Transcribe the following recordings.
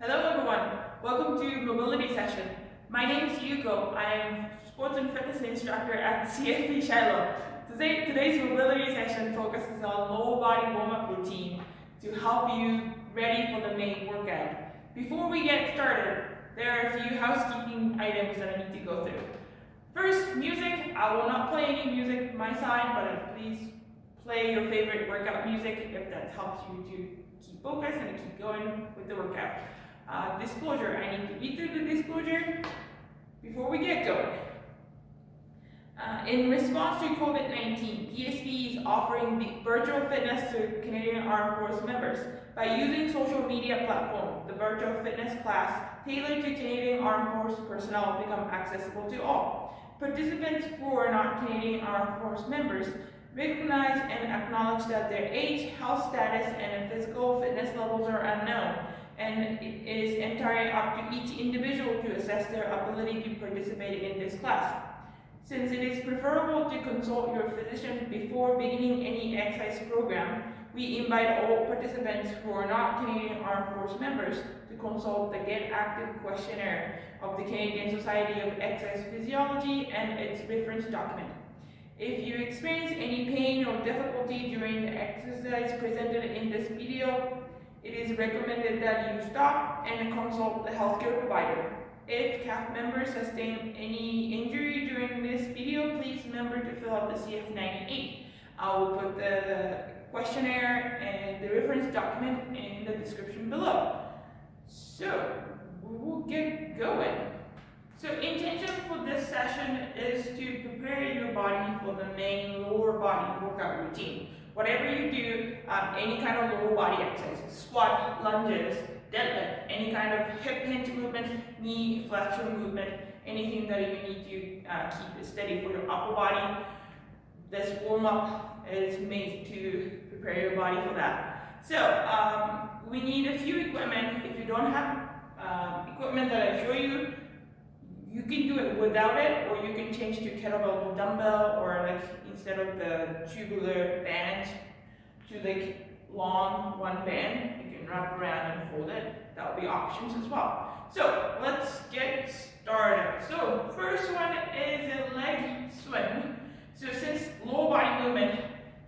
Hello everyone, welcome to mobility session. My name is Yuko. I am sports and fitness instructor at CFP Shiloh. Today's mobility session focuses on lower body warm-up routine to help you ready for the main workout. Before we get started, there are a few housekeeping items that I need to go through. First, music. I will not play any music my side, but please play your favorite workout music if that helps you to keep focused and keep going with the workout. Disclosure, I need to read through the disclosure before we get going. In response to COVID-19, PSP is offering virtual fitness to Canadian Armed Force members. By using social media platform, the virtual fitness class tailored to Canadian Armed Force personnel become accessible to all. Participants who are not Canadian Armed Force members recognize and acknowledge that their age, health status, and physical fitness levels are unknown, and it is entirely up to each individual to assess their ability to participate in this class. Since it is preferable to consult your physician before beginning any exercise program, we invite all participants who are not Canadian Armed Force members to consult the Get Active Questionnaire of the Canadian Society of Exercise Physiology and its reference document. If you experience any pain or difficulty during the exercise presented in this video, it is recommended that you stop and consult the healthcare provider. If CAF members sustain any injury during this video, please remember to fill out the CF98. I will put the questionnaire and the reference document in the description below. So, we will get going. So, intention for this session is to prepare your body for the main lower body workout routine. Whatever you do, any kind of lower body exercises, squat, lunges, deadlift, any kind of hip hinge movement, knee flexion movement, anything that you need to keep it steady for your upper body. This warm-up is made to prepare your body for that. So we need a few equipment. If you don't have equipment that I show you, you can do it without it, or you can change to kettlebell to dumbbell, or like instead of the tubular bands to like long one band, you can wrap around and hold it. That will be options as well. So let's get started. So first one is a leg swing. So since lower body movement,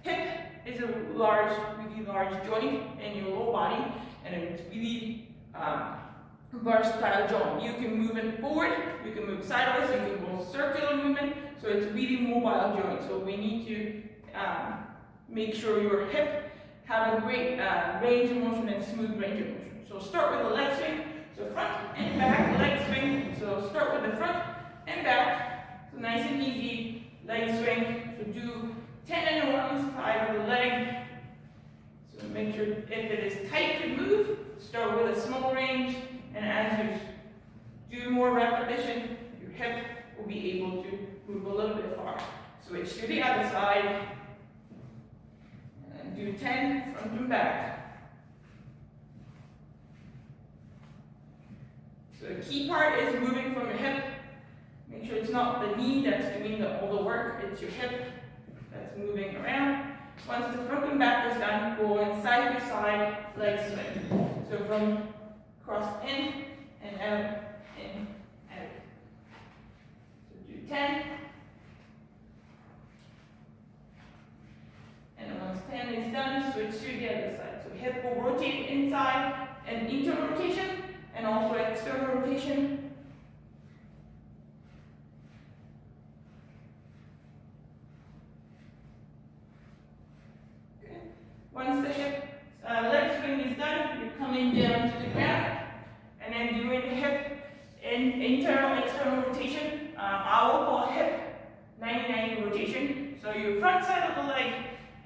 hip is a really large joint in your lower body, and it's really versatile joint. You can move it forward, you can move sideways, you can go circular movement, so it's really mobile joint. So we need to make sure your hip have a great range of motion and smooth range of motion. So start with the leg swing, so front and back leg swing. So start with the front and back, so nice and easy leg swing. So do 10 on one side of the leg. So make sure if it is tight to move, start with a small range. And as you do more repetition, your hip will be able to move a little bit far. Switch to the other side. And do 10 front and back. So the key part is moving from your hip. Make sure it's not the knee that's doing all the work, it's your hip that's moving around. Once the front and back is done, go in side to side leg swing. So from cross in and out, in, out. So do 10. And once 10 is done, switch to the other side. So hip will rotate inside and internal rotation, and also external rotation. Okay. Once the hip leg swing is done, you're coming down to the ground. And then doing the hip in internal, external rotation. I will call hip 90-90 rotation. So your front side of the leg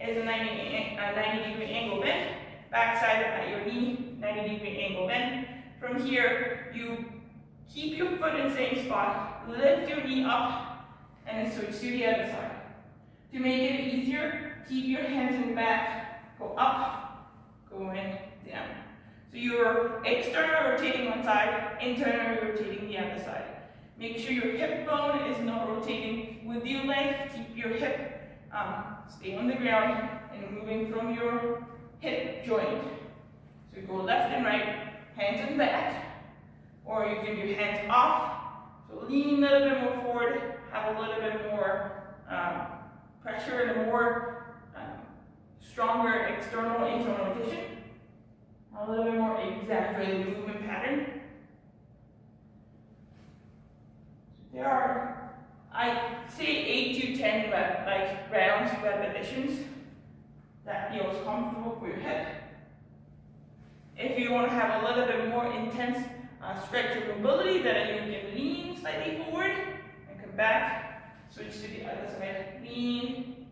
is a 90-degree angle bend. Back side at your knee, 90-degree angle bend. From here, you keep your foot in the same spot, lift your knee up, and then switch to the other side. To make it easier, keep your hands in the back, go up, go in, down. So you're externally rotating one side, internally rotating the other side. Make sure your hip bone is not rotating with your leg. Keep your hip stay on the ground and moving from your hip joint. So you go left and right, hands in back, or you can do hands off. So lean a little bit more forward, have a little bit more pressure and a more stronger external internal rotation. A little bit more exaggerated movement pattern. There are, I say 8 to 10 rounds, repetitions that feels comfortable for your hip. If you want to have a little bit more intense stretch of mobility, then you can lean slightly forward and come back. Switch to the other side, lean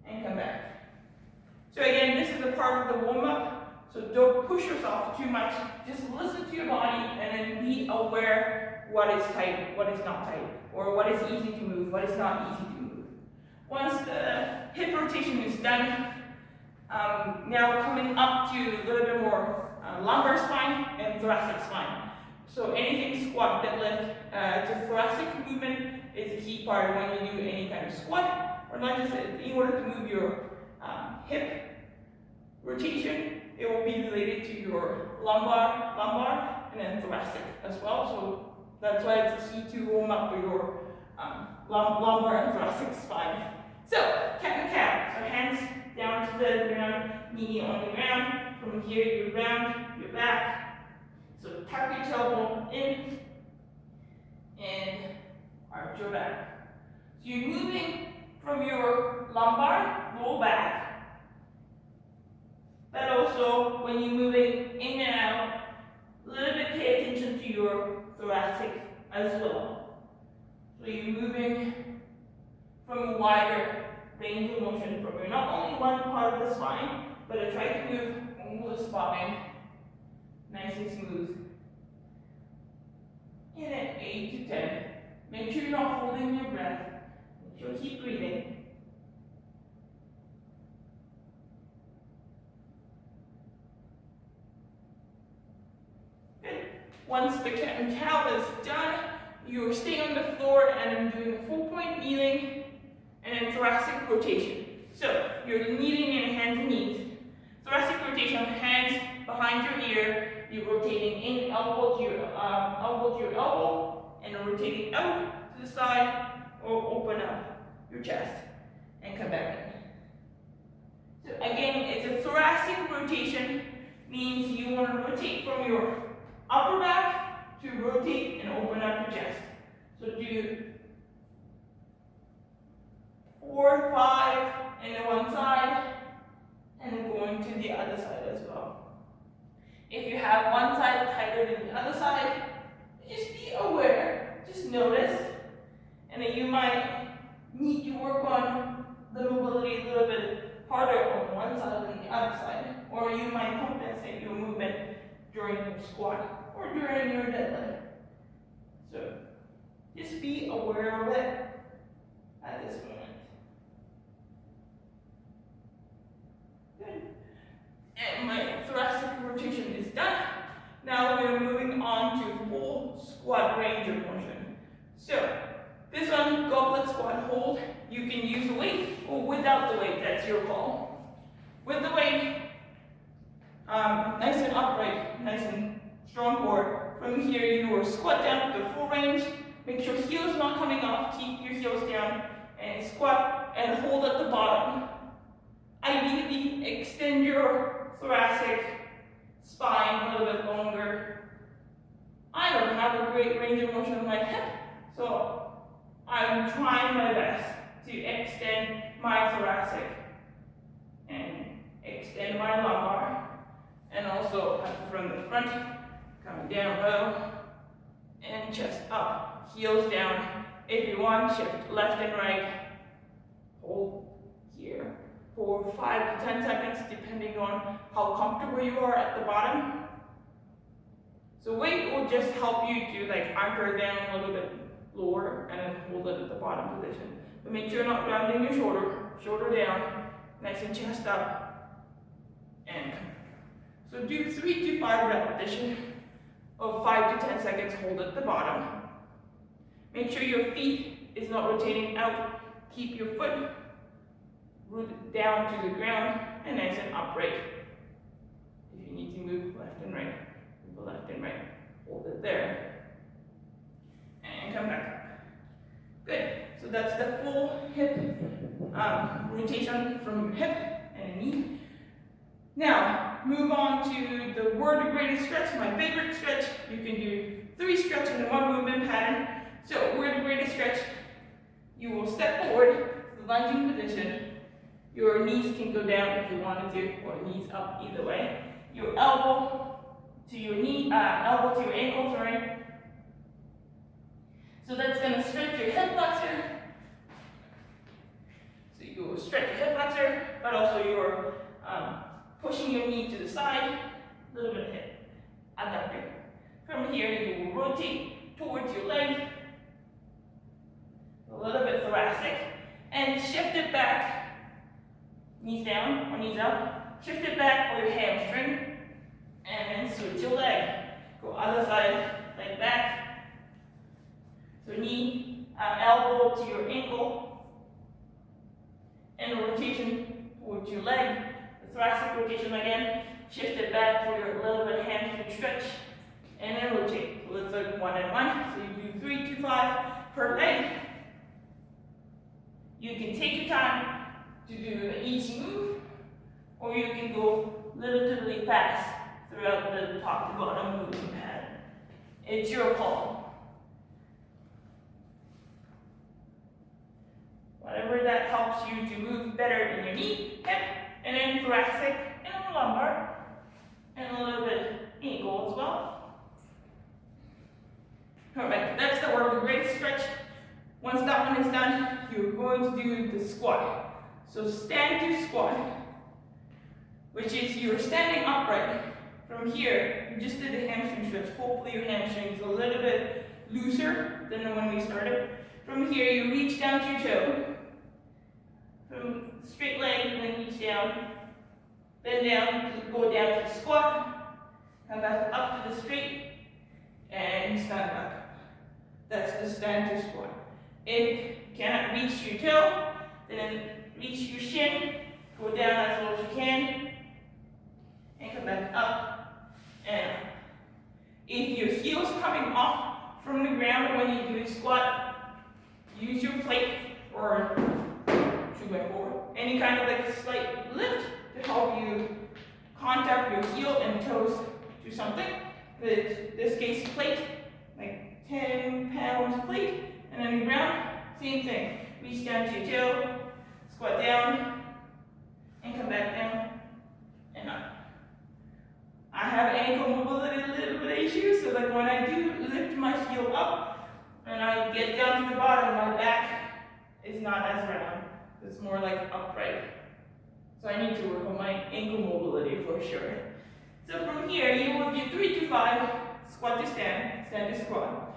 and come back. So again, this is a part of the warm-up, so don't push yourself too much. Just listen to your body and then be aware what is tight, what is not tight, or what is easy to move, what is not easy to move. Once the hip rotation is done, now coming up to a little bit more lumbar spine and thoracic spine. So anything squat, deadlift, the thoracic movement is a key part when you do any kind of squat, or not just in order to move your hip rotation. It will be related to your lumbar, and then thoracic as well. So that's why it's key to warm up your lumbar and thoracic spine. So cat and cow. So hands down to the ground, knee on the ground. From here you round your back. So tuck your tailbone in and arch your back. So you're moving from your lumbar, low back, but also when you're moving in and out, a little bit pay attention to your thoracic as well. So you're moving from a wider range of motion from not only one part of the spine, but I try to move all the spine nice and smooth. And at 8 to 10, make sure you're not holding your breath. Make sure you keep breathing. Good. Once the cat and cow is done, you stay on the floor and I'm doing a full point kneeling and then thoracic rotation. So you're kneeling in hands and knees. Thoracic rotation, hands behind your ear. You're rotating in elbow to your elbow, and rotating out to the side, or open up your chest and come back in. So again, it's a thoracic rotation, means you want to rotate from your upper back to rotate and open up your chest. So do 4, 5, and then one side, and then going to the other side as well. If you have one side tighter than the other side, just be aware, just notice, and then you might need to work on the mobility a little bit harder on one side than the other side, or you might compensate your movement during your squat or during your deadlift. So just be aware of it at this moment. Good. And my thoracic rotation is done. Now we're moving on to full squat range of motion. So this one, Goblet Squat Hold, you can use the weight or without the weight, that's your call. With the weight, nice and upright, nice and strong core. From here you will squat down to full range. Make sure heels not coming off, keep your heels down, and squat and hold at the bottom. Ideally, extend your thoracic spine a little bit longer. I don't have a great range of motion on my hip, so I'm trying my best to extend my thoracic and extend my lumbar, and also from the front, coming down low, and chest up, heels down. If you want, shift left and right, hold here for 5 to 10 seconds, depending on how comfortable you are at the bottom. So weight will just help you to anchor down a little bit lower and then hold it at the bottom position. But make sure you're not rounding your shoulder down, nice and chest up, and so do 3 to 5 repetitions of 5 to 10 seconds, hold at the bottom. Make sure your feet is not rotating out, keep your foot rooted down to the ground and nice and upright. If you need to move left and right, move left Hold it there. And come back up. Good. So that's the full hip rotation from your hip and knee. Now, move on to the word-degraded stretch, my favorite stretch. You can do 3 stretches in one movement pattern. So, word-degraded stretch, you will step forward, lunging position. Your knees can go down if you wanted to, or knees up, either way. Your elbow to your knee, elbow to your ankle, sorry. So that's going to stretch your hip flexor. So you will stretch your hip flexor, but also you're pushing your knee to the side, a little bit of hip abductor. From here, you will rotate towards your leg, a little bit thoracic, and shift it back, knees down or knees up, shift it back for your hamstring, and then switch your leg. Go other side, leg back. So knee, elbow to your ankle, and a rotation towards your leg. The thoracic rotation again, shift it back for your little bit hamstring stretch, and then rotate. So let's look 1 and 1. So you do 3 to 5 per leg. You can take your time to do an easy move, or you can go relatively fast throughout the top to bottom movement pattern. It's your call. Whatever that helps you to move better in your knee, hip, and then thoracic, and lumbar, and a little bit ankle as well. Alright, that's the word-degraded stretch. Once that one is done, you're going to do the squat. So stand to squat, which is you're standing upright. From here, you just did the hamstring stretch. Hopefully your hamstring is a little bit looser than the one we started. From here, you reach down to your toe. From straight leg, and then reach down. Bend down, go down to the squat. Come back up to the straight, and stand back up. That's the stand to squat. If you cannot reach your toe, then reach your shin, go down as low as you can, and come back up and up. If your heel's coming off from the ground when you do the squat, use your plate or 2x4, any kind of like slight lift to help you contact your heel and toes to something. In this case, plate, like 10 pounds plate. And on the ground, same thing. Reach down to your toe, squat down, and come back down, and up. I have ankle mobility, a little bit of issues, so like when I do lift my heel up, and I get down to the bottom, my back is not as round. It's more like upright. So I need to work on my ankle mobility for sure. So from here, you will do 3 to 5, squat to stand, stand to squat.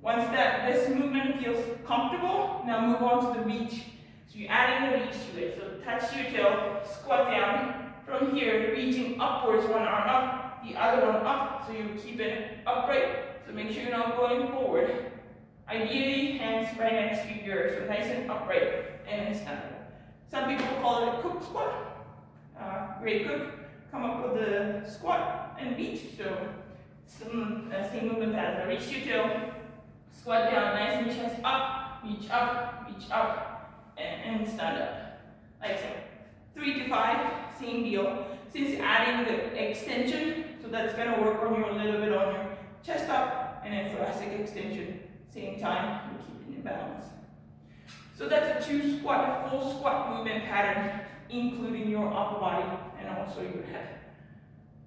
Once this movement feels comfortable, now move on to the reach. So you're adding the reach to it. So touch your toe, squat down. From here, reaching upwards, one arm up, the other one up. So you keep it upright. So make sure you're not going forward. Ideally, hands right next to your ears. So nice and upright and stand up. Some people call it a cook squat. Great cook. Come up with the squat and reach. So same movement pattern. Reach your toe. Squat down, nice and chest up, reach up, and stand up. Like so. 3 to 5, same deal. Since adding the extension, so that's gonna work on a little bit on your chest up, and then thoracic extension, same time, you're keeping it balanced. So that's a full squat movement pattern, including your upper body and also your head.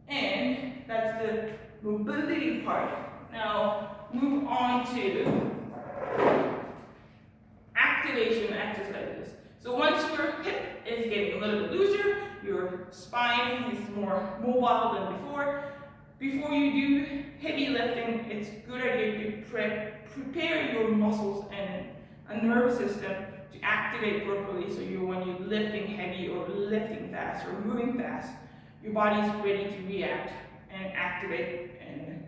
And that's the mobility part. Now, move on to activation exercises. So once your hip is getting a little bit looser, your spine is more mobile than before you do heavy lifting, it's a good idea to prepare your muscles and a nervous system to activate properly. So when you're lifting heavy or lifting fast or moving fast, your body's ready to react and activate and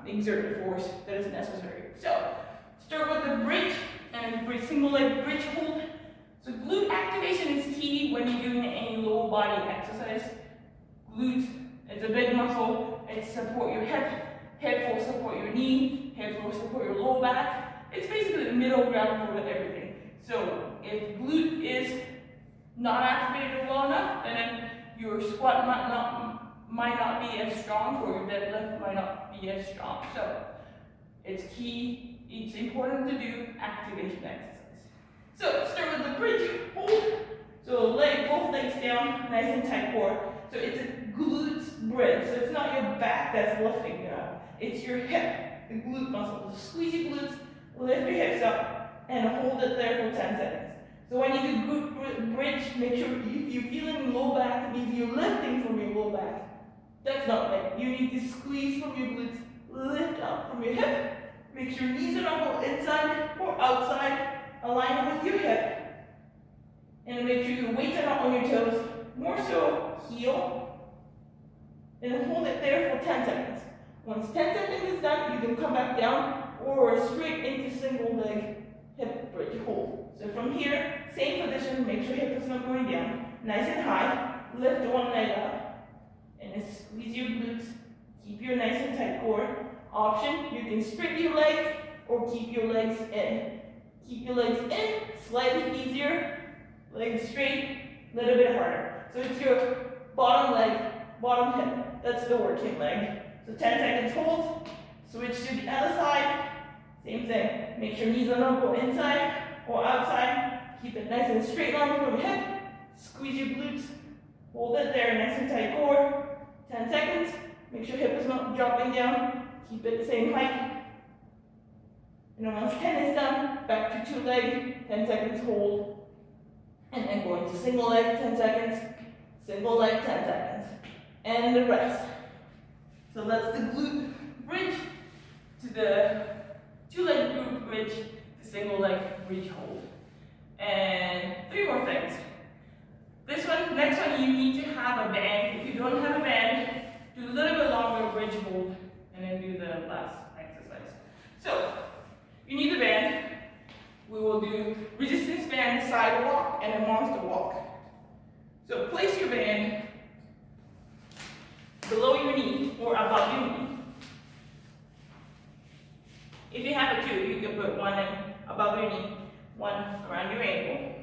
exert the force that is necessary. So, start with the bridge and single leg bridge hold. So glute activation is key when you're doing any low body exercise. Glute is a big muscle. It supports your hip hip will support your knee, hip will support your low back. It's basically the middle ground for everything. So if glute is not activated well enough, then your squat might not be as strong, or your deadlift might not be as strong. So it's key, it's important to do activation exercise. So start with the bridge hold. So both legs down, nice and tight core. So it's a glute bridge. So it's not your back that's lifting you up. It's your hip, the glute muscle. So squeeze your glutes, lift your hips up, and hold it there for 10 seconds. So when you do glute bridge, make sure if you're feeling low back, it means you're lifting from your low back. That's not right. You need to squeeze from your glutes, lift up from your hip. Make sure knees and elbows inside or outside, align with your hip. And make sure your weights are not on your toes. More so, heel. And hold it there for 10 seconds. Once 10 seconds is done, you can come back down or straight into single leg hip bridge hold. So from here, same position, make sure hip is not going down. Nice and high, lift one leg up. And then squeeze your glutes, keep your nice and tight core. Option, you can sprint your legs or keep your legs in. Keep your legs in, slightly easier. Legs straight, a little bit harder. So it's your bottom leg, bottom hip. That's the working leg. So 10 seconds hold, switch to the other side. Same thing. Make sure knees and elbows go inside or outside. Keep it nice and straight line from your hip. Squeeze your glutes. Hold it there, nice and tight core. 10 seconds. Make sure hip is not dropping down. Keep it the same height. And then once 10 is done, back to 2 leg, 10 seconds hold. And then going to single leg, 10 seconds. Single leg, 10 seconds. And the rest. So that's the glute bridge to the 2-leg glute bridge to single leg bridge hold. And 3 more things. Next one, you need to have a band. If you don't have a band, do a little bit longer bridge hold and then do the last exercise. So, you need the band. We will do resistance band, side walk, and a monster walk. So place your band below your knee or above your knee. If you have a 2, you can put one above your knee, one around your ankle.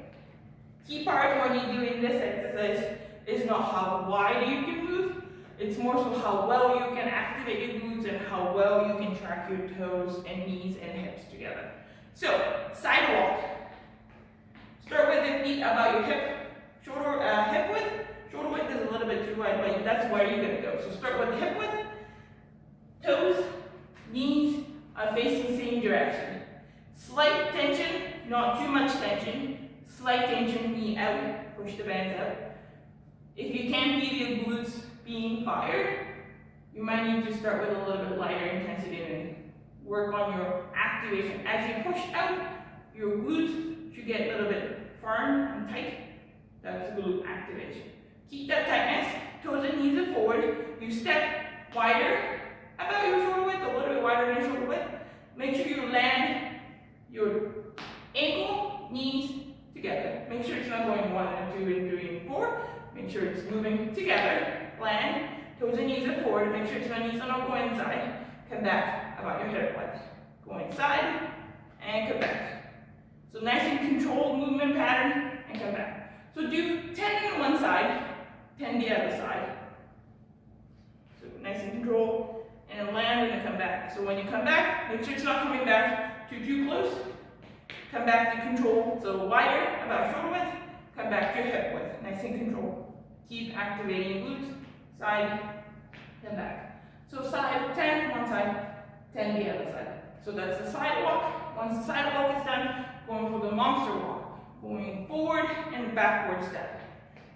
Key part when you're doing this exercise is not how wide you can move, it's more so how well you can activate your glutes and how well you can track your toes and knees and hips together. So, side walk. Start with your feet about your hip width. Shoulder width is a little bit too wide, but that's where you're gonna go. So start with the hip width. Toes, knees are facing the same direction. Slight tension, not too much tension. Slight tension, knee out, push the bands out. If you can't feel your glutes being fired, you might need to start with a little bit lighter intensity and work on your activation. As you push out, your glutes should get a little bit firm and tight. That's glute activation. Keep that tightness, toes and knees are forward. You step wider, about your shoulder width, a little bit wider than your shoulder width. Make sure you land your ankle, knees together. Make sure it's not going 1 and 2 and 3 and 4. Make sure it's moving together. Land, toes and knees are forward. Make sure your knees are not going inside. Come back about your hip width. Go inside and come back. So nice and controlled movement pattern and come back. So do 10 on one side, 10 the other side. So nice and controlled and land and then come back. So when you come back, make sure it's not coming back too close. Come back to control. So wider about shoulder width, come back to your hip width. Nice and controlled. Keep activating glutes, side, come back. So side 10, one side, 10 the other side. So that's the side walk. Once the side walk is done, going for the monster walk. Going forward and backward step.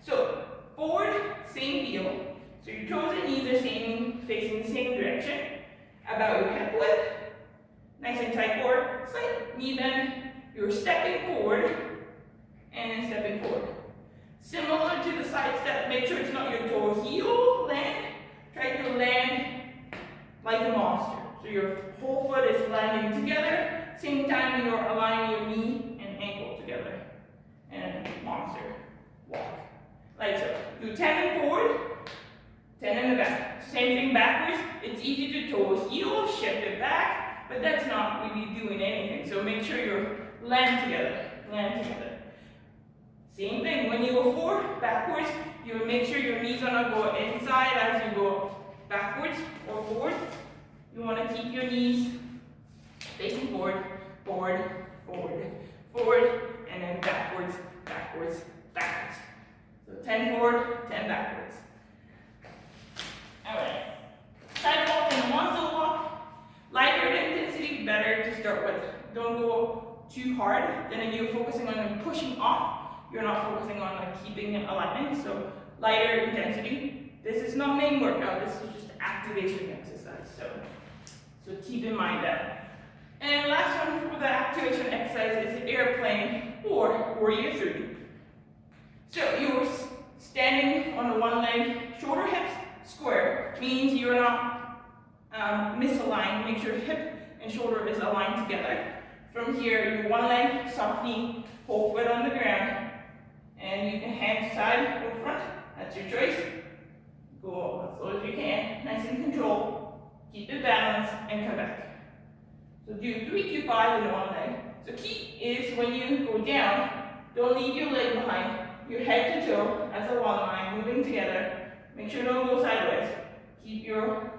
So forward, same deal. So your toes and knees are facing the same direction. About your hip width. Nice and tight core, slight knee bend. You're stepping forward and then stepping forward. Similar to the side step, make sure it's not your toe heel land. Try to land like a monster. So your whole foot is landing together. Same time you're aligning your knee and ankle together. And monster walk. Like so. Do 10 and forward, 10 in the back. Same thing backwards, it's easy to toe heel, shift it back, but that's not really doing anything. So make sure you land together, land together. Same thing, when you go forward, backwards, you make sure your knees are not go inside as you go backwards or forward. You want to keep your knees facing forward, forward, forward, forward, and then backwards, backwards, backwards. So 10 forward, 10 backwards. Alright. Side walk and muscle walk. Lighter intensity, better to start with. Don't go too hard, then you're focusing on pushing off. You're not focusing on keeping in alignment. So lighter intensity. This is not main workout, this is just activation exercise. So keep in mind that. And last one for the activation exercise is airplane or warrior 3. So you're standing on the one leg, shoulder hips square, means you're not misaligned. Make sure hip and shoulder is aligned together. From here, your one leg, soft knee, whole foot on the ground, and you can hand side or front, that's your choice. Go as slow as you can, nice and control, keep it balanced, and come back. So do 3 to 5 in one leg. So key is when you go down, don't leave your leg behind, your head to toe as a one line, moving together. Make sure don't go sideways. Keep your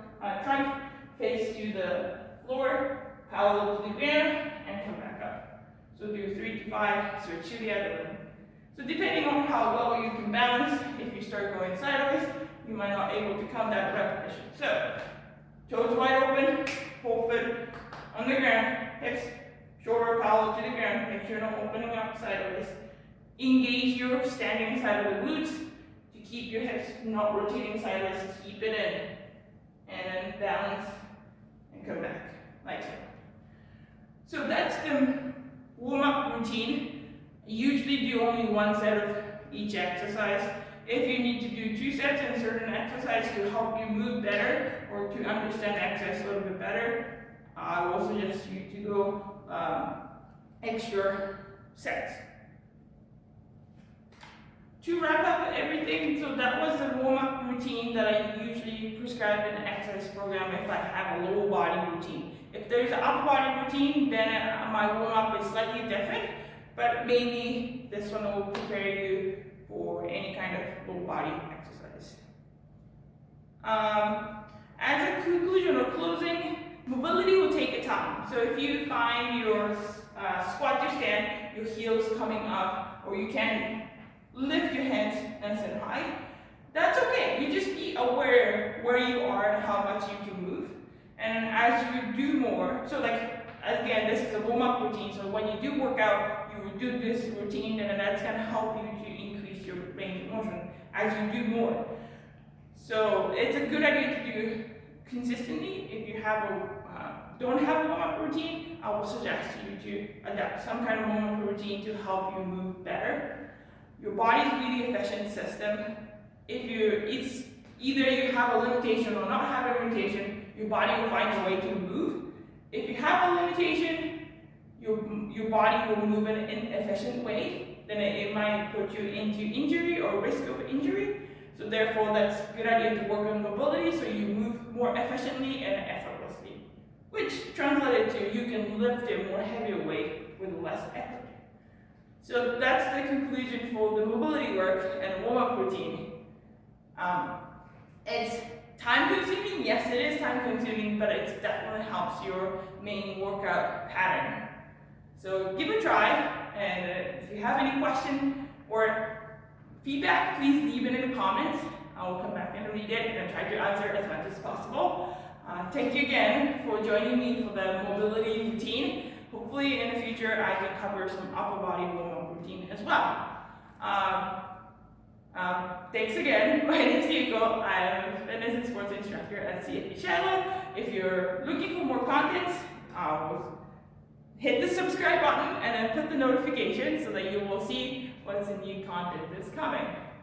trunk face to the floor, parallel to the ground, and come back up. So do 3 to 5, switch to the other leg. So depending on how well you can balance, if you start going sideways, you might not be able to count that repetition. So, toes wide open, whole foot on the ground, hips, shoulder parallel to the ground, make sure you're not opening up sideways. Engage your standing side of the glutes to keep your hips not rotating sideways, keep it in, and then balance and come back, like so. So that's the warm-up routine. Usually do only one set of each exercise. If you need to do 2 sets in certain exercise to help you move better or to understand exercise a little bit better, I will suggest you to go extra sets. To wrap up everything, so that was the warm-up routine that I usually prescribe in an exercise program if I have a lower body routine. If there's an upper body routine, then my warm-up is slightly different, but maybe this one will prepare you for any kind of lower body exercise. As a conclusion or closing, mobility will take a time. So if you find your squat to stand, your heels coming up, or you can lift your hands nice and high, that's okay. You just be aware where you are and how much you can move. And as you do more, so like, again, this is a warm-up routine, so when you do work out, you will do this routine, and that's going to help you to increase your range of motion as you do more. So it's a good idea to do consistently. If you have don't have a warm-up routine, I will suggest you to adapt some kind of warm-up routine to help you move better. Your body's really efficient system. It's either you have a limitation or not have a limitation, your body will find a way to move. If you have a limitation, your body will move in an inefficient way, then it might put you into injury or risk of injury. So therefore, that's a good idea to work on mobility so you move more efficiently and effortlessly, which translated to you can lift a more heavier weight with less effort. So that's the conclusion for the mobility work and warm-up routine. It's time-consuming, yes it is time-consuming, but it definitely helps your main workout pattern. So give it a try, and if you have any question or feedback, please leave it in the comments. I will come back and read it and try to answer as much as possible. Thank you again for joining me for the mobility routine. Hopefully in the future I can cover some upper body warm-up routine as well. Thanks again. My name is Yuko. I'm a fitness and sports instructor at CFP Channel. If you're looking for more content, hit the subscribe button and then put the notification so that you will see what's the new content that's coming.